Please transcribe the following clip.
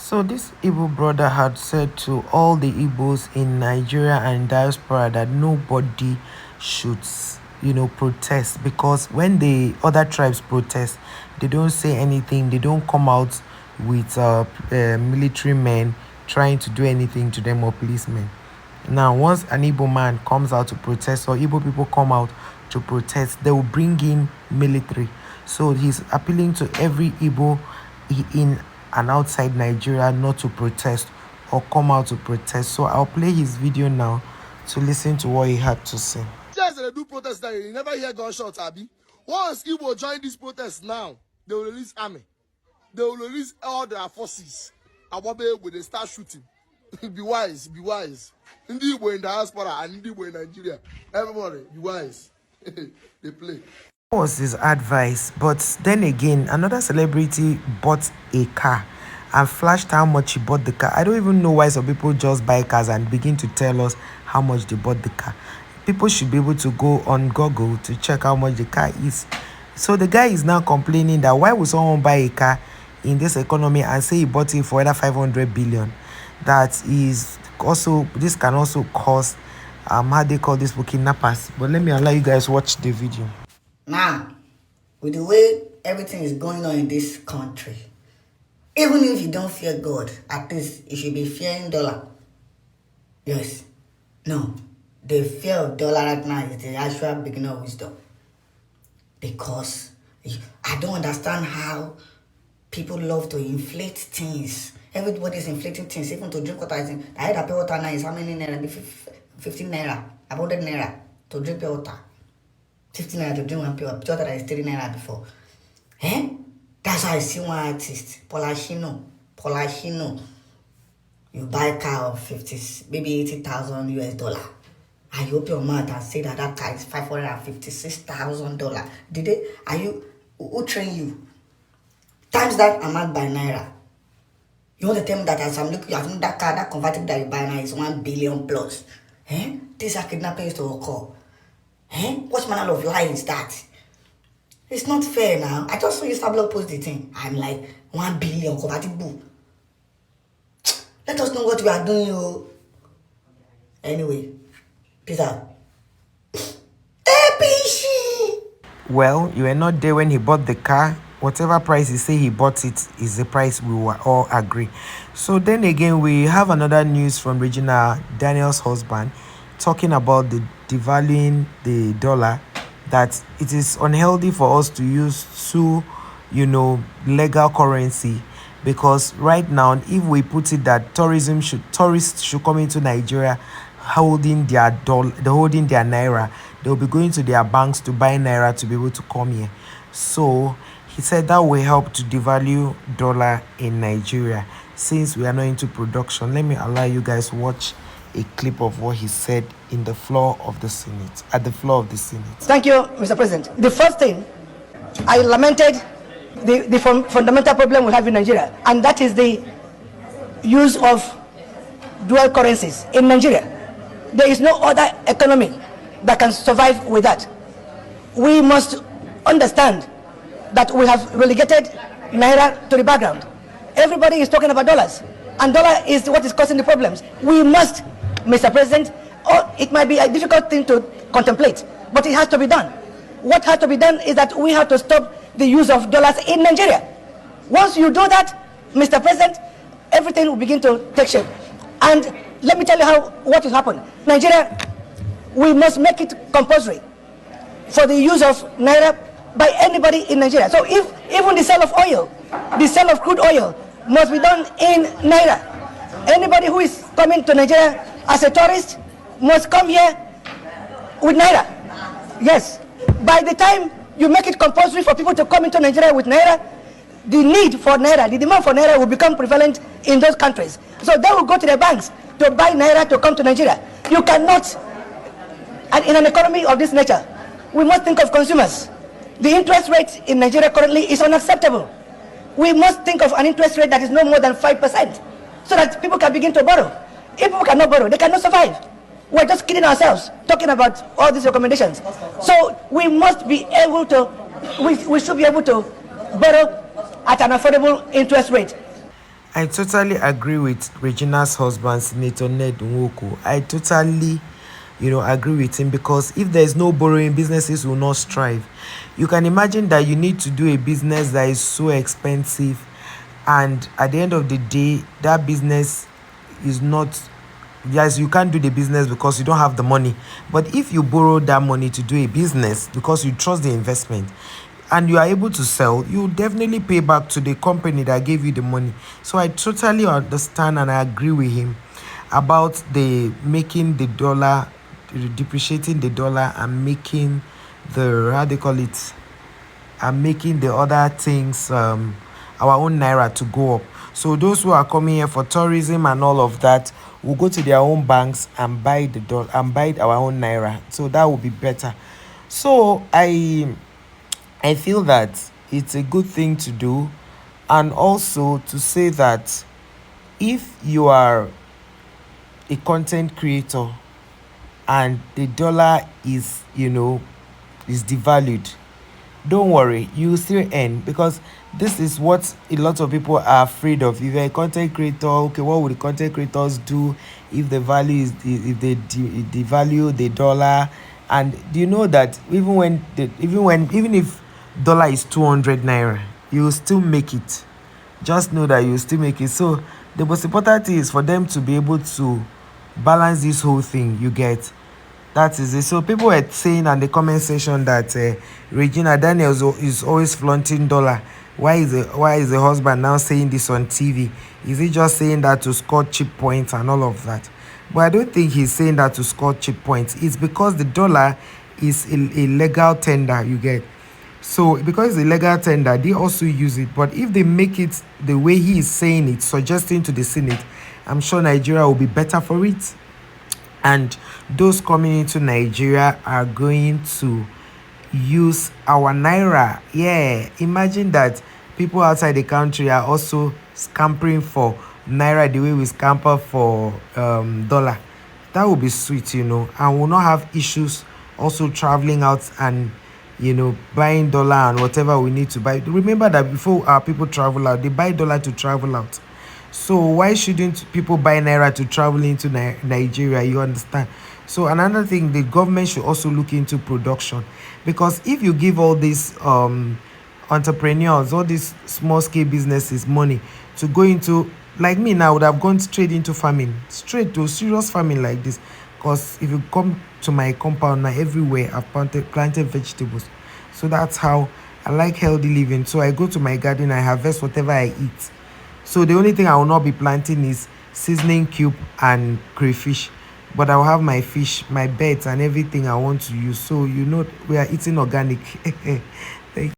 So this Igbo brother had said to all the Igbos in Nigeria and diaspora that nobody should, protest, because when the other tribes protest, they don't say anything. They don't come out with military men trying to do anything to them, or policemen. Now, once an Igbo man comes out to protest, or Igbo people come out to protest, they will bring in military. So he's appealing to every Igbo in and outside Nigeria not to protest or come out to protest. So I'll play his video now to listen to what he had to say. Just they do protest now, you never hear gunshots, Abi. Once Igbo join this protest now, they will release army. They will release all their forces. Ababe will they start shooting. Be wise, be wise. Indi Igbo in diaspora and Indi Igbo in Nigeria. Everybody, be wise. They play. Was his advice, but then again, another celebrity bought a car and flashed how much he bought the car. I don't even know why some people just buy cars and begin to tell us how much they bought the car. People should be able to go on Google to check how much the car is. So the guy is now complaining that why would someone buy a car in this economy and say he bought it for either 500 billion? That is also, this can also cause how they call this, kidnappers. But let me allow you guys watch the video. Now, with the way everything is going on in this country, even if you don't fear God, at least you should be fearing dollar. Yes. No. The fear of dollar right now is the actual beginning of wisdom. Because I don't understand how people love to inflate things. Everybody's inflating things, even to drink water. I heard that pure water now is how many naira? 15 naira, about 100 naira to drink pure water. 15 naira to drink one pure water that is 30 naira before. That's how I see one artist, Polashino. You buy a car of 50, maybe $80,000 US. And you open your mouth and say that car is $556,000. Who train you? Times that amount by naira. You want to tell me that as I'm looking, I think that car, that convertible that you buy now is 1 billion plus. These are kidnappings to occur. What manner of lie is that? It's not fair now. I just saw you start blog post the thing. I'm like, 1 billion convertible. Let us know what we are doing, yo. Anyway, peace out. Well, you were not there when he bought the car. Whatever price he say he bought it is the price we will all agree. So then again, we have another news from Regina Daniel's husband talking about the devaluing the dollar, that it is unhealthy for us to use two, legal currency, because right now, if we put it that tourists should come into Nigeria holding their naira, they'll be going to their banks to buy naira to be able to come here. So he said that will help to devalue dollar in Nigeria since we are not into production. Let me allow you guys watch a clip of what he said in the floor of the Senate, at the floor of the Senate. Thank you, Mr. President. The first thing, I lamented the fundamental problem we have in Nigeria, and that is the use of dual currencies in Nigeria. There is no other economy that can survive with that. We must understand that we have relegated naira to the background. Everybody is talking about dollars, and dollar is what is causing the problems. We must, Mr. President, it might be a difficult thing to contemplate, but it has to be done. What has to be done is that we have to stop the use of dollars in Nigeria. Once you do that, Mr. President, everything will begin to take shape. And let me tell you what will happen. Nigeria, we must make it compulsory for the use of naira by anybody in Nigeria. So if even the sale of oil, the sale of crude oil must be done in naira. Anybody who is coming to Nigeria as a tourist must come here with naira. Yes. By the time you make it compulsory for people to come into Nigeria with naira, the need for naira, the demand for naira will become prevalent in those countries. So they will go to the banks to buy naira to come to Nigeria. You cannot, and in an economy of this nature, we must think of consumers. The interest rate in Nigeria currently is unacceptable. We must think of an interest rate that is no more than 5%, so that people can begin to borrow. If people cannot borrow, they cannot survive. We're just kidding ourselves, talking about all these recommendations. So we must be able to, we should be able to borrow at an affordable interest rate. I totally agree with Regina's husband, Senator Ned Nwoko. I totally, agree with him because if there is no borrowing, businesses will not strive. You can imagine that you need to do a business that is so expensive, and at the end of the day, that business is not. Yes, you can't do the business because you don't have the money. But if you borrow that money to do a business because you trust the investment and you are able to sell, you definitely pay back to the company that gave you the money. So I totally understand and I agree with him about the making the dollar, depreciating the dollar, and making the, how they call it, and making the other things, our own naira to go up. So those who are coming here for tourism and all of that will go to their own banks and buy the dollar and buy our own naira. So that will be better. So I feel that it's a good thing to do, and also to say that if you are a content creator and the dollar is, is devalued, don't worry, you will still earn, because this is what a lot of people are afraid of. If you're a content creator, okay, what would the content creators do if the value is, if they devalue the dollar? And do you know that even if dollar is 200 naira, you will still make it. Just know that you still make it. So the most important thing is for them to be able to balance this whole thing, you get. That is it. So people were saying in the comment section that Regina Daniel is always flaunting dollar. Why is the husband now saying this on TV? Is he just saying that to score cheap points and all of that? But I don't think he's saying that to score cheap points. It's because the dollar is a legal tender, you get. So because it's a legal tender, they also use it. But if they make it the way he is saying it, suggesting to the Senate, I'm sure Nigeria will be better for it. And those coming into Nigeria are going to use our naira. Yeah, imagine that people outside the country are also scampering for naira the way we scamper for dollar. That would be sweet, and we'll not have issues also traveling out and buying dollar and whatever we need to buy. Remember that before our people travel out, they buy dollar to travel out. So why shouldn't people buy naira to travel into Nigeria? You understand? So another thing, the government should also look into production, because if you give all these entrepreneurs, all these small scale businesses money to go into, like me now, I would have gone straight into farming, straight to serious farming like this. Because if you come to my compound now, everywhere I've planted vegetables. So that's how I like healthy living. So I go to my garden, I harvest whatever I eat. So the only thing I will not be planting is seasoning cube and crayfish. But I will have my fish, my beds, and everything I want to use. So we are eating organic.